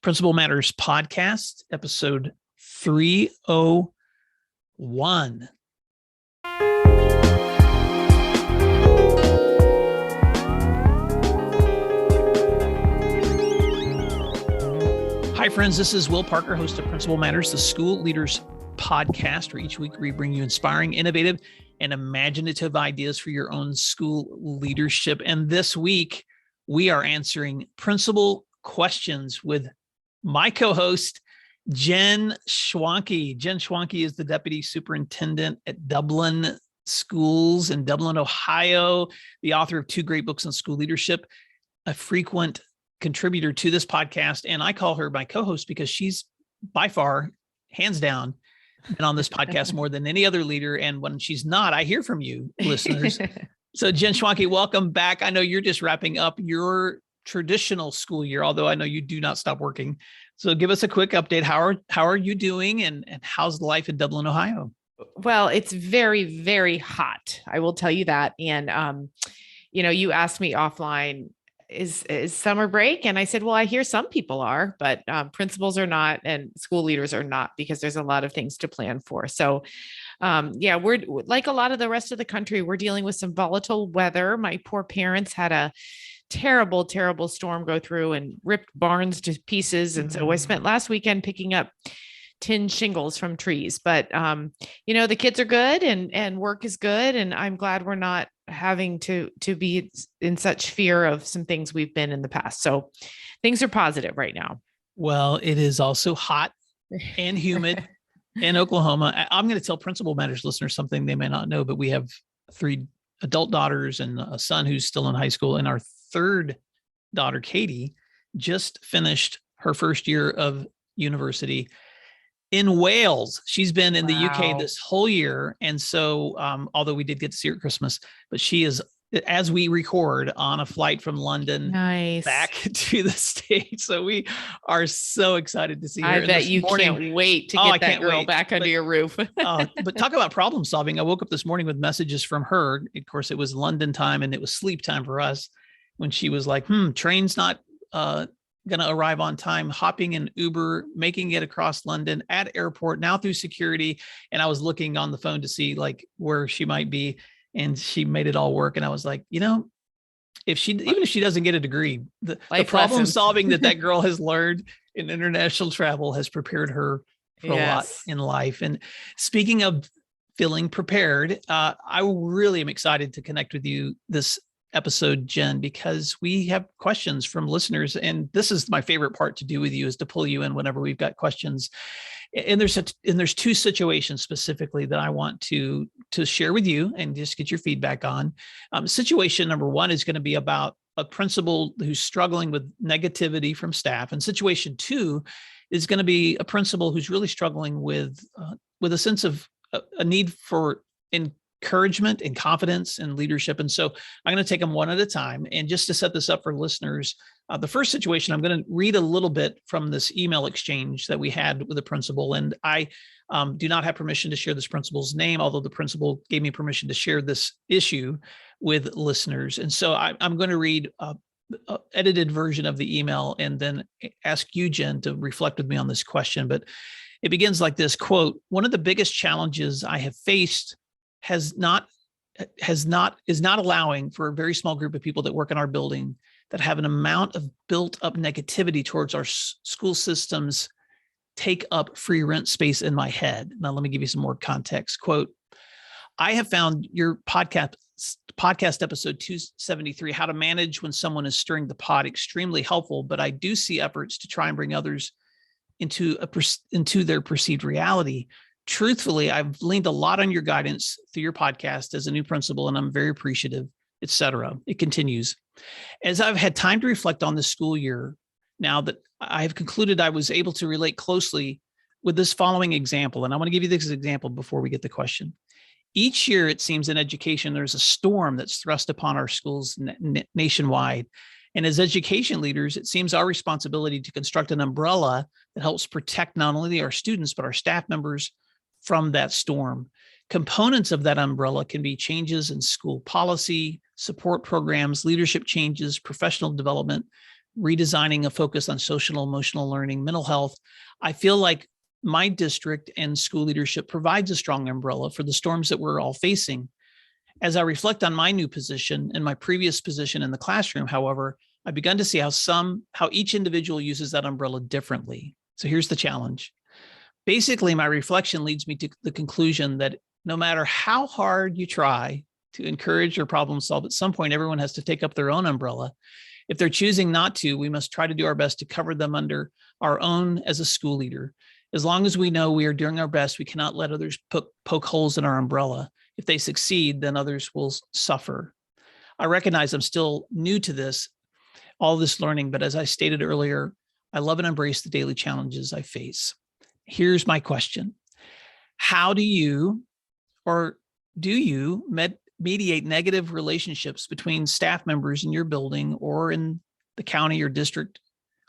Principal Matters Podcast, episode 301. Hi, friends. This is Will Parker, host of Principal Matters, the School Leaders Podcast, where each week we bring you inspiring, innovative, and imaginative ideas for your own school leadership. And this week, we are answering principal questions with my co-host, Jen Schwanke. Jen Schwanke is the Deputy Superintendent at Dublin Schools in Dublin, Ohio, the author of 2 great books on school leadership, a frequent contributor to this podcast. And I call her my co-host because she's by far, hands down, been on this podcast more than any other leader. And when she's not, I hear from you, listeners. So Jen Schwanke, welcome back. I know you're just wrapping up your traditional school year, although I know you do not stop working. So give us a quick update. How are you doing, and how's life in Dublin, Ohio? Well, it's very, very hot. I will tell you that. And, you asked me offline, is summer break? And I said, well, I hear some people are, but principals are not, and school leaders are not, because there's a lot of things to plan for. So we're like a lot of the rest of the country. We're dealing with some volatile weather. My poor parents had a terrible, terrible storm go through and ripped barns to pieces. And so I spent last weekend picking up tin shingles from trees, but the kids are good and work is good. And I'm glad we're not having to be in such fear of some things we've been in the past. So things are positive right now. Well, it is also hot and humid in Oklahoma. I'm going to tell Principal Matters listeners something they may not know, but we have 3 adult daughters and a son who's still in high school. And our 3rd daughter, Katie, just finished her first year of university in Wales. She's been in the UK this whole year. And so, although we did get to see her at Christmas, but she is, as we record, on a flight from London back to the States. So we are so excited to see her. I bet you can't wait to get that girl back under your roof. But talk about problem solving. I woke up this morning with messages from her. Of course, it was London time and it was sleep time for us, when she was like, train's not going to arrive on time, hopping in Uber, making it across London at airport, now through security. And I was looking on the phone to see like where she might be, and she made it all work. And I was like, even if she doesn't get a degree, the problem solving that girl has learned in international travel has prepared her for a lot in life. And speaking of feeling prepared, I really am excited to connect with you this episode, Jen, because we have questions from listeners. And this is my favorite part to do with you, is to pull you in whenever we've got questions. And there's 2 situations specifically that I want to share with you and just get your feedback on. Situation number 1 is going to be about a principal who's struggling with negativity from staff. And situation 2 is going to be a principal who's really struggling with a sense of a need for encouragement and confidence and leadership. And so I'm going to take them one at a time. And just to set this up for listeners, the first situation, I'm going to read a little bit from this email exchange that we had with the principal. And I do not have permission to share this principal's name, although the principal gave me permission to share this issue with listeners. And so I'm going to read an edited version of the email and then ask you, Jen, to reflect with me on this question. But it begins like this, quote, "One of the biggest challenges I have faced is not allowing for a very small group of people that work in our building that have an amount of built up negativity towards our school systems take up free rent space in my head." Now, let me give you some more context. Quote, "I have found your podcast episode 273, How to Manage When Someone is Stirring the Pot, extremely helpful, but I do see efforts to try and bring others into their perceived reality. Truthfully, I've leaned a lot on your guidance through your podcast as a new principal, and I'm very appreciative, etc." It continues. "As I've had time to reflect on this school year, now that I have concluded, I was able to relate closely with this following example." And I want to give you this example before we get the question. "Each year, it seems in education, there's a storm that's thrust upon our schools nationwide. And as education leaders, it seems our responsibility to construct an umbrella that helps protect not only our students, but our staff members from that storm. Components of that umbrella can be changes in school policy, support programs, leadership changes, professional development, redesigning a focus on social emotional learning, mental health. I feel like my district and school leadership provides a strong umbrella for the storms that we're all facing. As I reflect on my new position and my previous position in the classroom, however, I've begun to see how each individual uses that umbrella differently. So here's the challenge. Basically, my reflection leads me to the conclusion that no matter how hard you try to encourage or problem solve, at some point, everyone has to take up their own umbrella. If they're choosing not to, we must try to do our best to cover them under our own as a school leader. As long as we know we are doing our best, we cannot let others poke holes in our umbrella. If they succeed, then others will suffer. I recognize I'm still new to all this learning, but as I stated earlier, I love and embrace the daily challenges I face. Here's my question. How do you mediate negative relationships between staff members in your building or in the county or district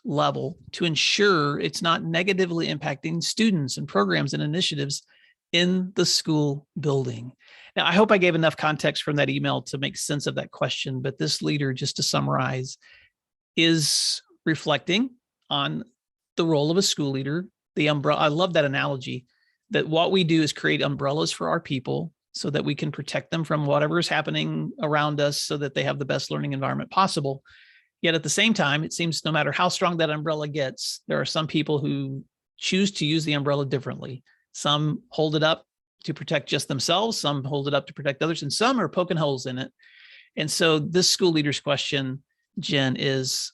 level to ensure it's not negatively impacting students and programs and initiatives in the school building? Now, I hope I gave enough context from that email to make sense of that question, but this leader, just to summarize, is reflecting on the role of a school leader, the umbrella. I love that analogy, that what we do is create umbrellas for our people so that we can protect them from whatever is happening around us so that they have the best learning environment possible. Yet at the same time, it seems no matter how strong that umbrella gets, there are some people who choose to use the umbrella differently. Some hold it up to protect just themselves, some hold it up to protect others, and some are poking holes in it. And so this school leader's question, Jen, is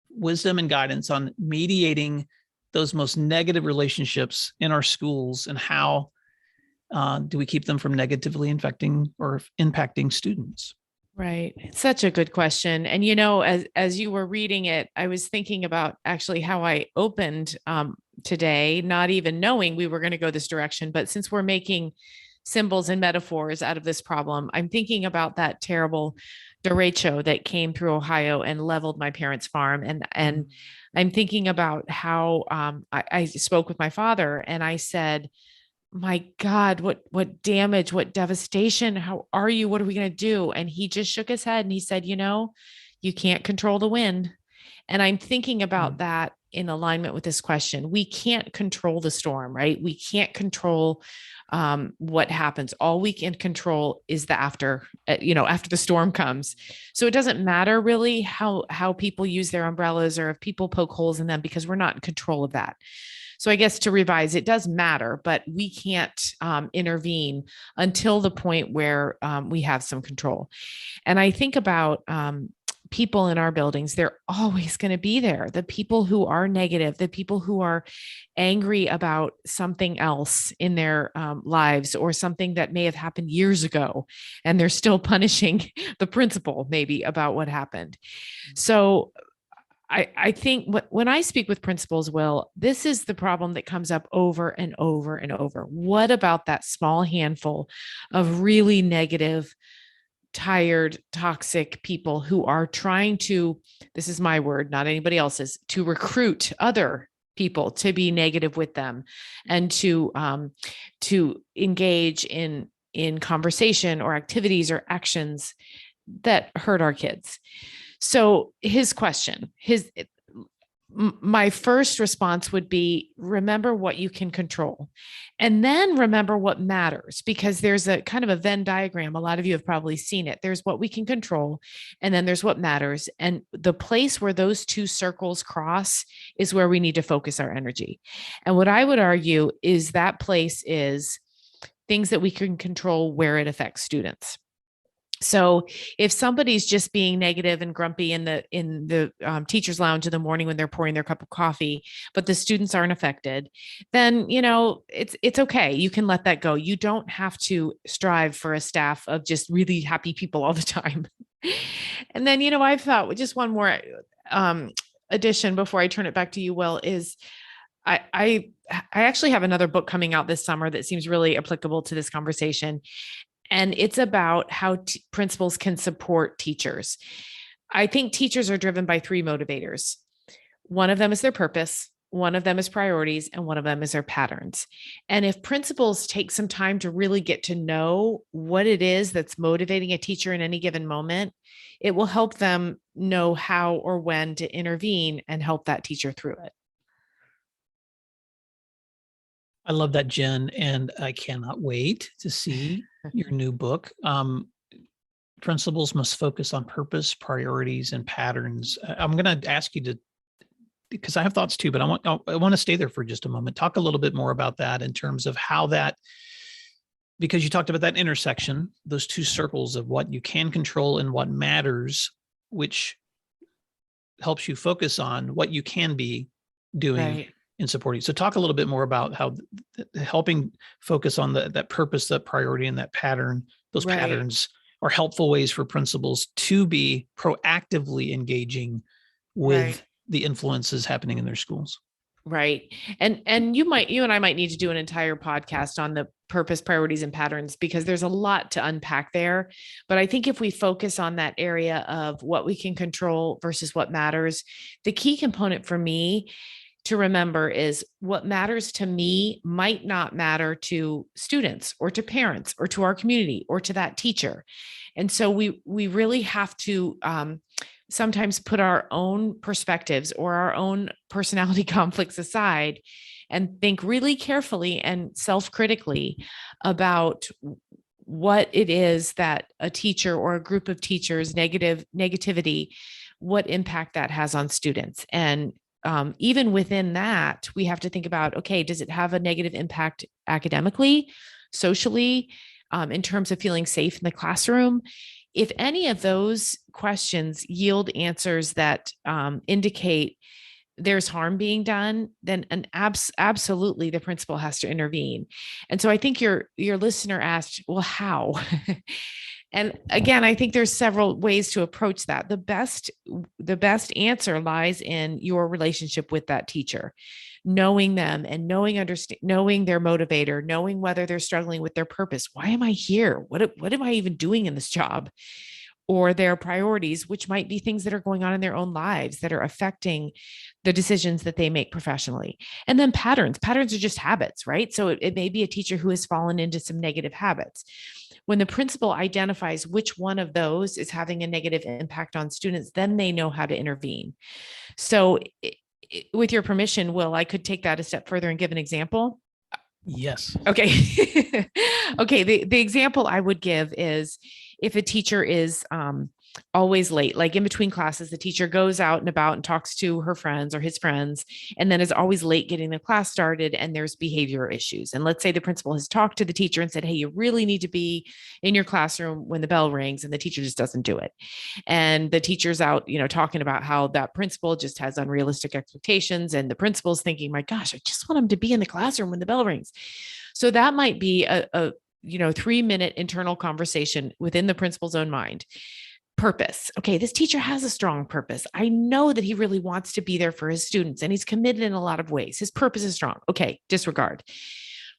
wisdom and guidance on mediating those most negative relationships in our schools, and how do we keep them from negatively infecting or impacting students? Right. It's such a good question. And, as you were reading it, I was thinking about actually how I opened today, not even knowing we were going to go this direction. But since we're making symbols and metaphors out of this problem, I'm thinking about that terrible derecho that came through Ohio and leveled my parents' farm. And I'm thinking about how I spoke with my father and I said, my God, what damage, what devastation. How are you? What are we going to do? And he just shook his head and he said, you can't control the wind. And I'm thinking about that in alignment with this question. We can't control the storm, right? We can't control what happens. All we can control is the after the storm comes. So it doesn't matter really how people use their umbrellas or if people poke holes in them, because we're not in control of that. So I guess to revise, it does matter, but we can't intervene until the point where we have some control. And I think about people in our buildings. They're always going to be there. The people who are negative, the people who are angry about something else in their lives, or something that may have happened years ago, and they're still punishing the principal maybe about what happened. So I think when I speak with principals, Will, this is the problem that comes up over and over and over. What about that small handful of really negative, tired, toxic people who are trying to, this is my word, not anybody else's, to recruit other people to be negative with them and to engage in conversation or activities or actions that hurt our kids? So my first response would be, remember what you can control, and then remember what matters, because there's a kind of a Venn diagram. A lot of you have probably seen it. There's what we can control, and then there's what matters. And the place where those two circles cross is where we need to focus our energy. And what I would argue is that place is things that we can control where it affects students. So if somebody's just being negative and grumpy in the teacher's lounge in the morning when they're pouring their cup of coffee, but the students aren't affected, then, it's okay. You can let that go. You don't have to strive for a staff of just really happy people all the time. And then, I've thought just one more addition before I turn it back to you, Will, is I actually have another book coming out this summer that seems really applicable to this conversation. And it's about how principals can support teachers. I think teachers are driven by three motivators. One of them is their purpose. one of them is priorities, and one of them is their patterns. And if principals take some time to really get to know what it is that's motivating a teacher in any given moment, it will help them know how or when to intervene and help that teacher through it. I love that, Jen, and I cannot wait to see your new book. Principals must focus on purpose, priorities, and patterns. I'm going to ask you to, because I have thoughts too, but I want to stay there for just a moment. Talk a little bit more about that in terms of how that, because you talked about that intersection, those two circles of what you can control and what matters, which helps you focus on what you can be doing Right. in supporting. So talk a little bit more about how helping focus on that purpose, that priority, and that pattern, those Right. patterns are helpful ways for principals to be proactively engaging with Right. the influences happening in their schools. Right. And you and I might need to do an entire podcast on the purpose, priorities, and patterns, because there's a lot to unpack there. But I think if we focus on that area of what we can control versus what matters, the key component for me to remember is what matters to me might not matter to students or to parents or to our community or to that teacher. And so we really have to sometimes put our own perspectives or our own personality conflicts aside and think really carefully and self-critically about what it is that a teacher or a group of teachers negativity, what impact that has on students. And even within that, we have to think about, okay, does it have a negative impact academically, socially, in terms of feeling safe in the classroom? If any of those questions yield answers that indicate there's harm being done, then absolutely the principal has to intervene. And so I think your listener asked, well, how? And again, I think there's several ways to approach that. The best answer lies in your relationship with that teacher, knowing them and knowing their motivator, knowing whether they're struggling with their purpose. Why am I here? What am I even doing in this job? Or their priorities, which might be things that are going on in their own lives that are affecting the decisions that they make professionally. And then patterns are just habits, right? So it may be a teacher who has fallen into some negative habits. When the principal identifies which one of those is having a negative impact on students, then they know how to intervene. So with your permission, Will, I could take that a step further and give an example. Yes. Okay. Okay. The example I would give is if a teacher is always late, like in between classes, the teacher goes out and about and talks to her friends or his friends, and then is always late getting the class started, and there's behavior issues. And let's say the principal has talked to the teacher and said, hey, you really need to be in your classroom when the bell rings, and the teacher just doesn't do it. And the teacher's out, talking about how that principal just has unrealistic expectations, and the principal's thinking, my gosh, I just want him to be in the classroom when the bell rings. So that might be a 3-minute internal conversation within the principal's own mind. Purpose. Okay, this teacher has a strong purpose. I know that he really wants to be there for his students, and he's committed in a lot of ways. His purpose is strong. Okay, disregard.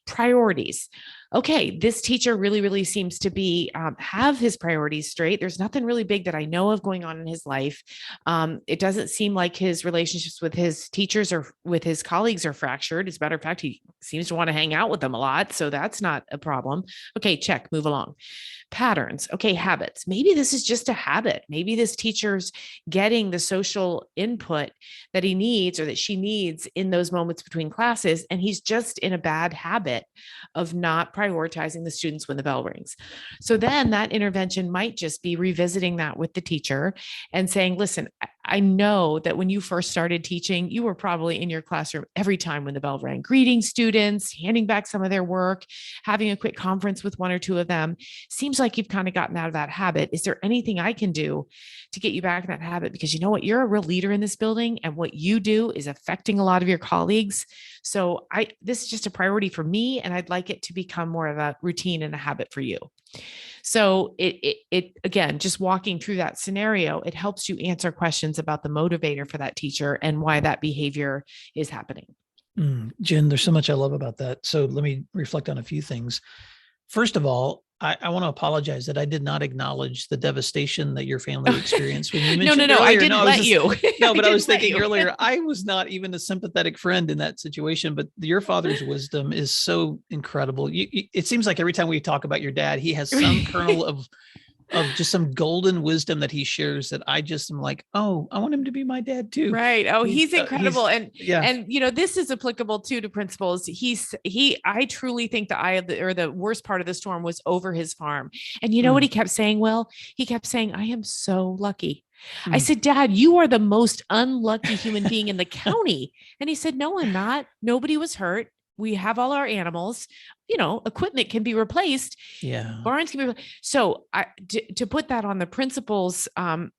Priorities. Okay, this teacher really, really seems to be have his priorities straight. There's nothing really big that I know of going on in his life. It doesn't seem like his relationships with his teachers or with his colleagues are fractured. As a matter of fact, he seems to want to hang out with them a lot. So that's not a problem. Okay, check, move along. Patterns. Okay, habits. Maybe this is just a habit. Maybe this teacher's getting the social input that he needs or that she needs in those moments between classes, and he's just in a bad habit of not prioritizing the students when the bell rings. So then that intervention might just be revisiting that with the teacher and saying, listen, I know that when you first started teaching, you were probably in your classroom every time when the bell rang, greeting students, handing back some of their work, having a quick conference with one or two of them. Seems like you've kind of gotten out of that habit. Is there anything I can do to get you back in that habit? Because you know what, you're a real leader in this building, and what you do is affecting a lot of your colleagues. So this is just a priority for me, and I'd like it to become more of a routine and a habit for you. So it again, just walking through that scenario, it helps you answer questions about the motivator for that teacher and why that behavior is happening. Jen, there's so much I love about that. So let me reflect on a few things. First of all, I want to apologize that I did not acknowledge the devastation that your family experienced when you mentioned No, I earlier. didn't let you. No, but I was thinking earlier, I was not even a sympathetic friend in that situation, but your father's wisdom is so incredible. It seems like every time we talk about your dad, he has some kernel of just some golden wisdom that he shares that I just am like, oh, I want him to be my dad too. Right. Oh, he's incredible. Yeah. And this is applicable too to principals. I truly think the eye of the worst part of the storm was over his farm. And you know what he kept saying? Will, he kept saying, I am so lucky. I said, Dad, you are the most unlucky human being in the county. And he said, no, I'm not. Nobody was hurt. We have all our animals, equipment can be replaced. Yeah. Barns can be replaced. So to put that on the principal's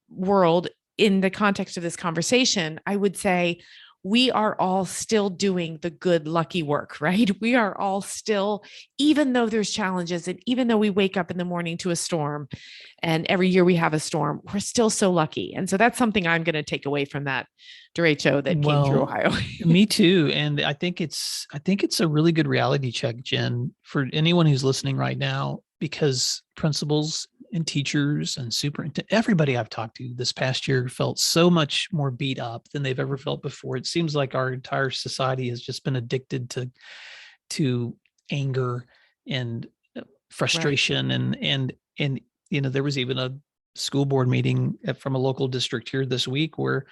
world in the context of this conversation, I would say we are all still doing the good, lucky work, right? We are all still, even though there's challenges and even though we wake up in the morning to a storm and every year we have a storm, we're still so lucky. And so that's something I'm going to take away from that derecho that came through Ohio. Me too. And I think it's a really good reality check, Jen, for anyone who's listening right now, because principals and teachers and superintendent, everybody I've talked to this past year felt so much more beat up than they've ever felt before. It seems like our entire society has just been addicted to anger and frustration. Right. And there was even a school board meeting from a local district here this week where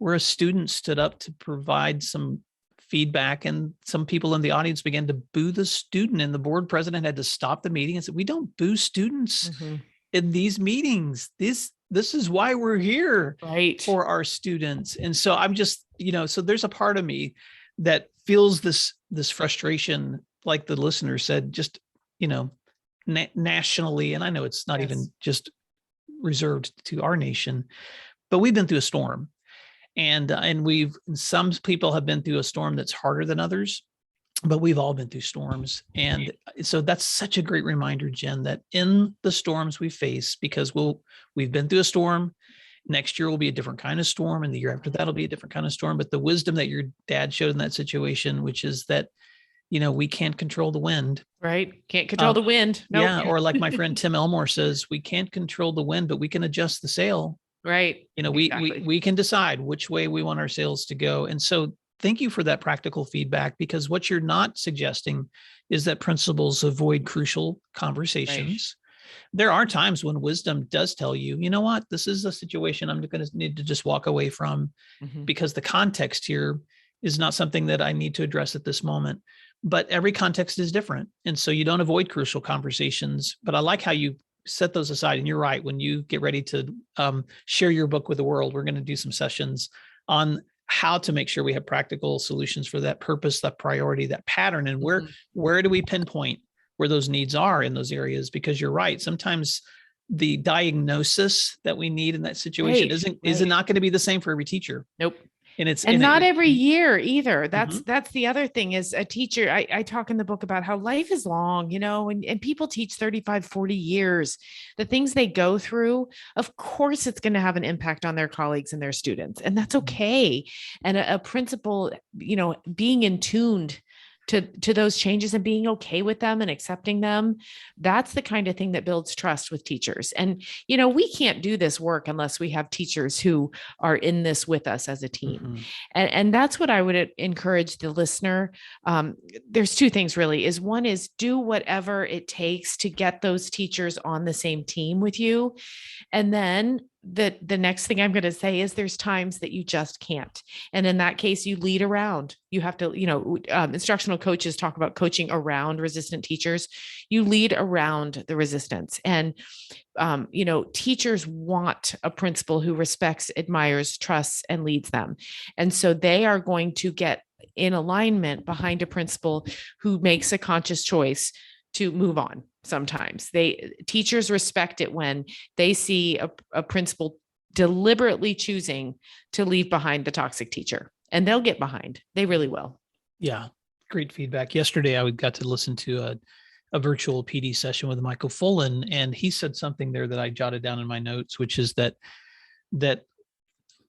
a student stood up to provide some feedback, and some people in the audience began to boo the student, and the board president had to stop the meeting and said, we don't boo students in these meetings. This is why we're here, right, for our students. And so I'm just, so there's a part of me that feels this frustration, like the listener said, just, nationally. And I know it's not even just reserved to our nation, but we've been through a storm. And some people have been through a storm that's harder than others, but we've all been through storms. And so that's such a great reminder, Jen, that in the storms we face, because we've been through a storm, next year will be a different kind of storm, and the year after that'll be a different kind of storm. But the wisdom that your dad showed in that situation, which is that, we can't control the wind. Right. Can't control the wind. Nope. Yeah. Or like my friend Tim Elmore says, we can't control the wind, but we can adjust the sail. Right. Exactly. we can decide which way we want our sails to go. And so thank you for that practical feedback, because what you're not suggesting is that principals avoid crucial conversations. Right. There are times when wisdom does tell you, you know what, this is a situation I'm going to need to just walk away from because the context here is not something that I need to address at this moment. But every context is different. And so you don't avoid crucial conversations. But I like how you set those aside. And you're right. When you get ready to share your book with the world, we're going to do some sessions on how to make sure we have practical solutions for that purpose, that priority, that pattern, and where do we pinpoint where those needs are in those areas? Because you're right. Sometimes the diagnosis that we need in that situation is not going to be the same for every teacher. Nope. And not every year either. That's the other thing is a teacher. I talk in the book about how life is long, and people teach 35, 40 years. The things they go through, of course, it's going to have an impact on their colleagues and their students, and that's okay. And a principal, being in tuned to those changes and being okay with them and accepting them, that's the kind of thing that builds trust with teachers. And, we can't do this work unless we have teachers who are in this with us as a team. And that's what I would encourage the listener. There's two things really, is one is do whatever it takes to get those teachers on the same team with you. And then the next thing I'm going to say is there's times that you just can't. And in that case, you lead around. You have to, instructional coaches talk about coaching around resistant teachers. You lead around the resistance. And, teachers want a principal who respects, admires, trusts, and leads them. And so they are going to get in alignment behind a principal who makes a conscious choice to move on. Sometimes teachers respect it when they see a principal deliberately choosing to leave behind the toxic teacher, and they'll get behind. They really will. Yeah. Great feedback. Yesterday, I got to listen to a virtual PD session with Michael Fullen, and he said something there that I jotted down in my notes, which is that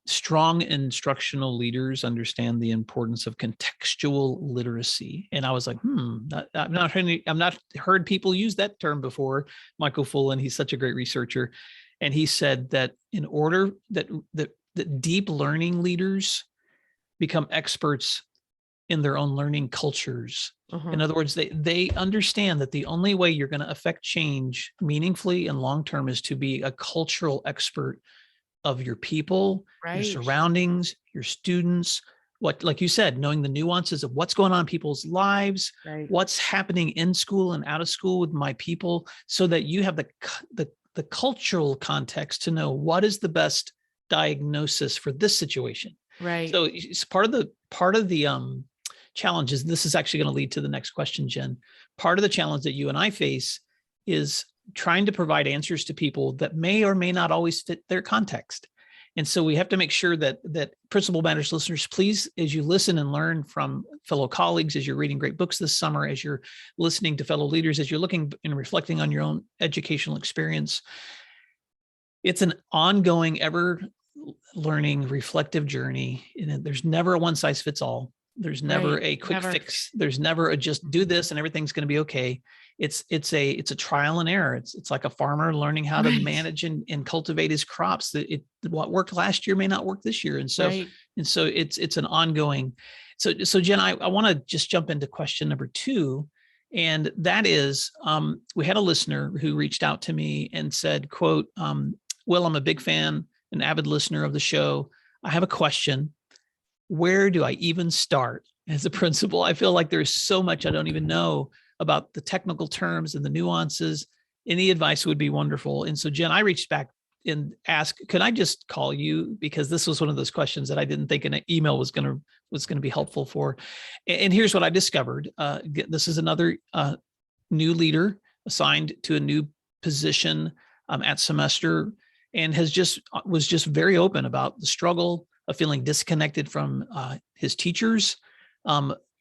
strong instructional leaders understand the importance of contextual literacy. And I was like, I've not heard people use that term before. Michael Fullen, he's such a great researcher. And he said that in order that deep learning leaders become experts in their own learning cultures. In other words, they understand that the only way you're going to affect change meaningfully and long-term is to be a cultural expert of your people, your surroundings, your students, what, like you said, knowing the nuances of what's going on in people's lives, what's happening in school and out of school with my people, so that you have the cultural context to know what is the best diagnosis for this situation. Right. So it's part of the challenge is, this is actually going to lead to the next question, Jen. Part of the challenge that you and I face is trying to provide answers to people that may or may not always fit their context. And so we have to make sure that Principal Matters listeners, please, as you listen and learn from fellow colleagues, as you're reading great books this summer, as you're listening to fellow leaders, as you're looking and reflecting on your own educational experience, it's an ongoing, ever learning, reflective journey. And there's never a one size fits all. There's never a quick fix. There's never a just do this and everything's going to be okay. It's a trial and error. It's like a farmer learning how to manage and cultivate his crops. What worked last year may not work this year. And so it's an ongoing. So Jen, I want to just jump into question number 2. And that is, we had a listener who reached out to me and said, quote, Will, I'm a big fan, an avid listener of the show. I have a question. Where do I even start as a principal? I feel like there's so much I don't even know about the technical terms and the nuances. Any advice would be wonderful. And so, Jen, I reached back and asked, could I just call you? Because this was one of those questions that I didn't think an email was going to be helpful for. And here's what I discovered. This is another new leader assigned to a new position at semester, and was just very open about the struggle of feeling disconnected from his teachers,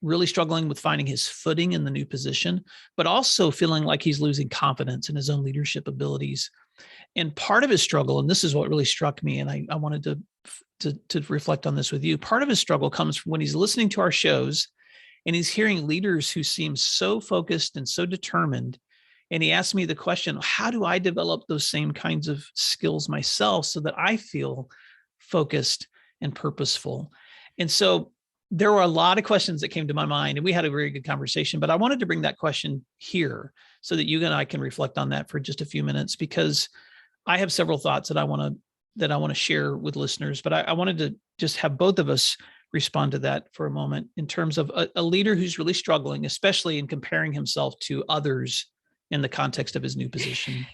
really struggling with finding his footing in the new position, but also feeling like he's losing confidence in his own leadership abilities. And part of his struggle, and this is what really struck me, and I wanted to reflect on this with you. Part of his struggle comes from when he's listening to our shows and he's hearing leaders who seem so focused and so determined. And he asked me the question, how do I develop those same kinds of skills myself so that I feel focused and purposeful? And so there were a lot of questions that came to my mind, and we had a very good conversation, but I wanted to bring that question here so that you and I can reflect on that for just a few minutes, because I have several thoughts that I want to share with listeners, but I wanted to just have both of us respond to that for a moment in terms of a leader who's really struggling, especially in comparing himself to others in the context of his new position.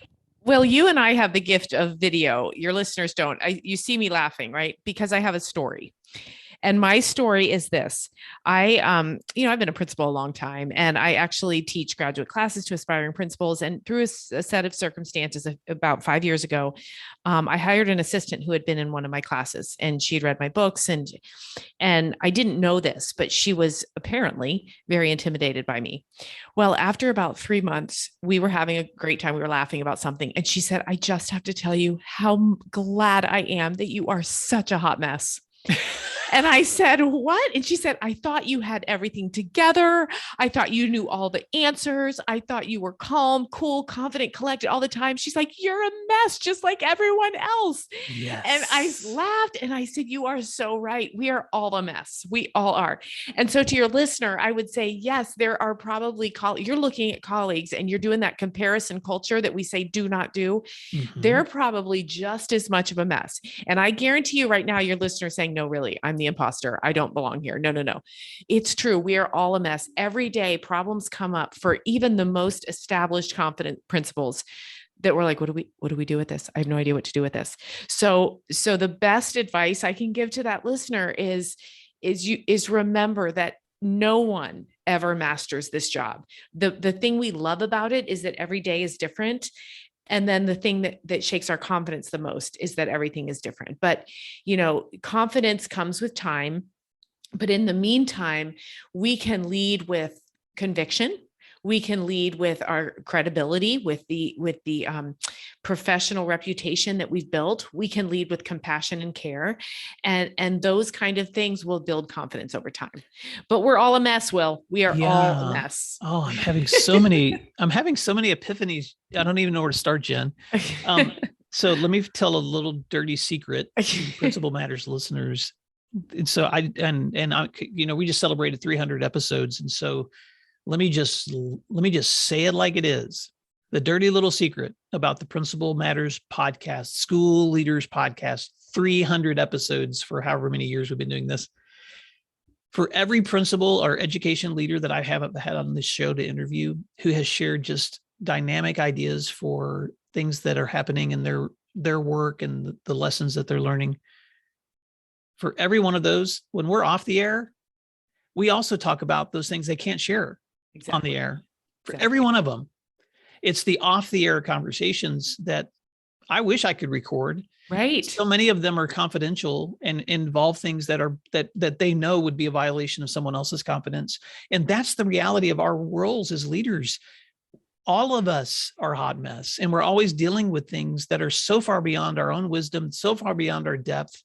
Well, you and I have the gift of video. Your listeners don't. You see me laughing, right? Because I have a story. And my story is this. I've been a principal a long time, and I actually teach graduate classes to aspiring principals. And through a set of circumstances about 5 years ago, I hired an assistant who had been in one of my classes, and she'd read my books, and I didn't know this, but she was apparently very intimidated by me. Well, after about 3 months, we were having a great time. We were laughing about something, and she said, "I just have to tell you how glad I am that you are such a hot mess." And I said, "What?" And she said, "I thought you had everything together. I thought you knew all the answers. I thought you were calm, cool, confident, collected all the time." She's like, "You're a mess, just like everyone else." Yes. And I laughed and I said, "You are so right. We are all a mess. We all are." And so to your listener, I would say, yes, there are probably you're looking at colleagues and you're doing that comparison culture that we say do not do. Mm-hmm. They're probably just as much of a mess. And I guarantee you right now, your listener is saying, "No, really, I'm the imposter. I don't belong here." No. It's true. We are all a mess. Every day, problems come up for even the most established, confident principals that we're like, what do we do with this? I have no idea what to do with this. So the best advice I can give to that listener is remember that no one ever masters this job. The thing we love about it is that every day is different. And then the thing that shakes our confidence the most is that everything is different. But, confidence comes with time. But in the meantime, we can lead with conviction. We can lead with our credibility, with the professional reputation that we've built. We can lead with compassion and care, and those kind of things will build confidence over time. But we're all a mess, Will. We are all a mess. Oh, I'm having so many epiphanies. I don't even know where to start, Jen. So let me tell a little dirty secret to Principal Matters listeners. And so we just celebrated 300 episodes. And so let me just say it like it is. The dirty little secret about the Principal Matters podcast, School Leaders Podcast, 300 episodes for however many years we've been doing this. For every principal or education leader that I have had on this show to interview who has shared just dynamic ideas for things that are happening in their work and the lessons that they're learning, for every one of those, when we're off the air, we also talk about those things they can't share on the air. For every one of them, it's the off the air conversations that I wish I could record. Right. So many of them are confidential and involve things that they know would be a violation of someone else's confidence. And that's the reality of our roles as leaders. All of us are a hot mess, and we're always dealing with things that are so far beyond our own wisdom, so far beyond our depth.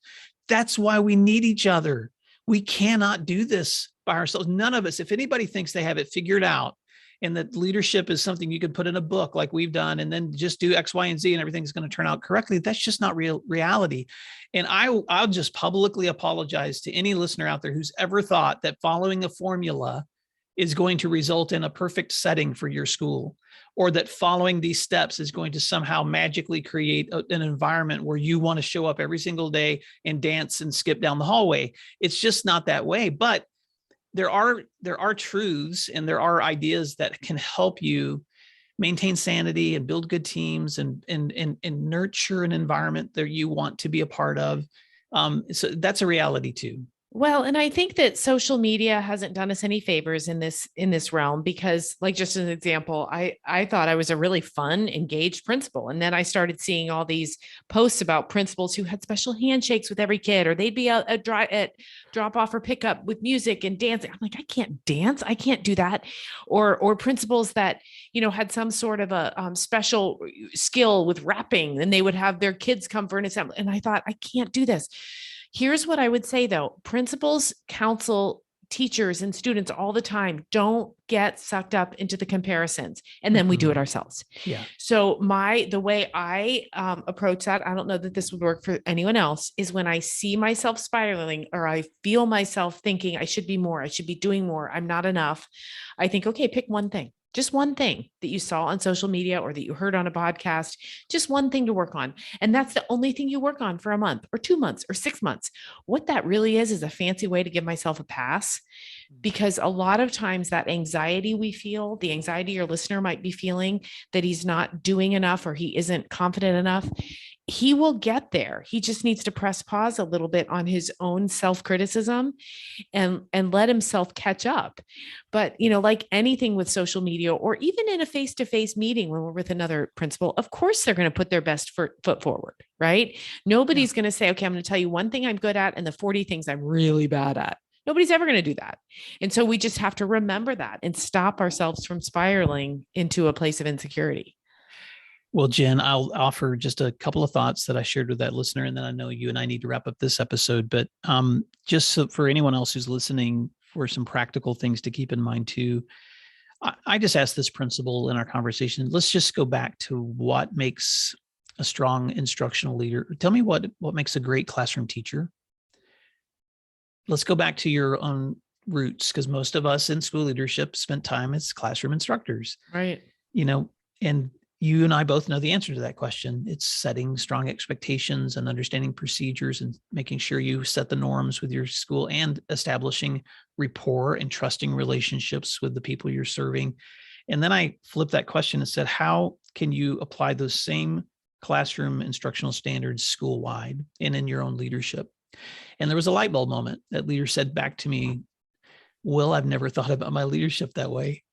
That's why we need each other. We cannot do this by ourselves. None of us, if anybody thinks they have it figured out and that leadership is something you could put in a book like we've done and then just do X, Y, and Z and everything's going to turn out correctly, that's just not reality. And I'll just publicly apologize to any listener out there who's ever thought that following a formula is going to result in a perfect setting for your school, or that following these steps is going to somehow magically create an environment where you want to show up every single day and dance and skip down the hallway. It's just not that way. But there are truths and there are ideas that can help you maintain sanity and build good teams and nurture an environment that you want to be a part of. So that's a reality too. Well, and I think that social media hasn't done us any favors in this realm, because, like, just as an example, I thought I was a really fun, engaged principal. And then I started seeing all these posts about principals who had special handshakes with every kid, or they'd be at drop off or pickup with music and dancing. I'm like, I can't dance. I can't do that. Or principals that, had some sort of a special skill with rapping, and they would have their kids come for an assembly. And I thought, I can't do this. Here's what I would say, though. Principals counsel teachers and students all the time. Don't get sucked up into the comparisons. And then we do it ourselves. Yeah. So the way I approach that, I don't know that this would work for anyone else, is when I see myself spiraling, or I feel myself thinking I should be more, I should be doing more, I'm not enough. I think, okay, pick one thing. Just one thing that you saw on social media or that you heard on a podcast, just one thing to work on. And that's the only thing you work on for a month or 2 months or 6 months. What that really is a fancy way to give myself a pass, because a lot of times that anxiety we feel, the anxiety your listener might be feeling that he's not doing enough or he isn't confident enough, he will get there. He just needs to press pause a little bit on his own self-criticism and let himself catch up. But, like anything with social media, or even in a face-to-face meeting when we're with another principal, of course, they're going to put their best foot forward, right? Nobody's going to say, okay, I'm going to tell you one thing I'm good at and the 40 things I'm really bad at. Nobody's ever going to do that. And so we just have to remember that and stop ourselves from spiraling into a place of insecurity. Well, Jen, I'll offer just a couple of thoughts that I shared with that listener, and then I know you and I need to wrap up this episode. But just so for anyone else who's listening, for some practical things to keep in mind too, I just asked this principal in our conversation, let's just go back to what makes a strong instructional leader. Tell me what makes a great classroom teacher. Let's go back to your own roots, because most of us in school leadership spent time as classroom instructors. Right. And you and I both know the answer to that question. It's setting strong expectations and understanding procedures and making sure you set the norms with your school and establishing rapport and trusting relationships with the people you're serving. And then I flipped that question and said, how can you apply those same classroom instructional standards school-wide and in your own leadership? And there was a light bulb moment. That leader said back to me, Will, I've never thought about my leadership that way.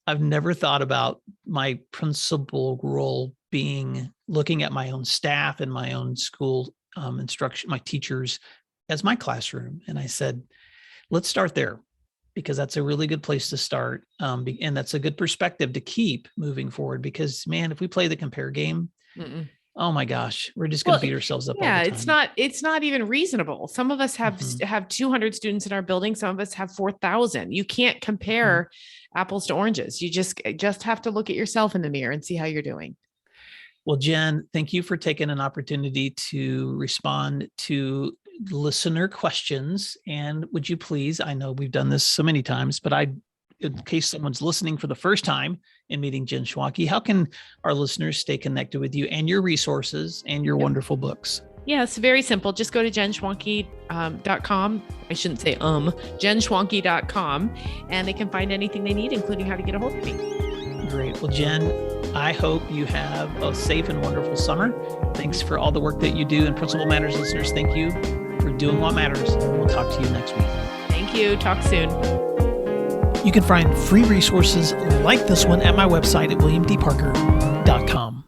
I've never thought about my principal role being looking at my own staff and my own school instruction, my teachers as my classroom. And I said, let's start there. because that's a really good place to start. And that's a good perspective to keep moving forward, because man, if we play the compare game, oh my gosh, we're just going to beat ourselves up. Yeah, all the time. it's not even reasonable. Some of us have 200 students in our building. Some of us have 4,000. You can't compare apples to oranges. You just have to look at yourself in the mirror and see how you're doing. Well, Jen, thank you for taking an opportunity to respond to listener questions. And would you please, I know we've done this so many times, but in case someone's listening for the first time and meeting Jen Schwanke, how can our listeners stay connected with you and your resources and your wonderful books? Yeah, it's very simple. Just go to jenschwanke.com. I shouldn't say jenschwanke.com, and they can find anything they need, including how to get a hold of me. Great. Well, Jen, I hope you have a safe and wonderful summer. Thanks for all the work that you do. And Principal Matters listeners, thank you for doing what matters. We'll talk to you next week. Thank you. Talk soon. You can find free resources like this one at my website at williamdparker.com.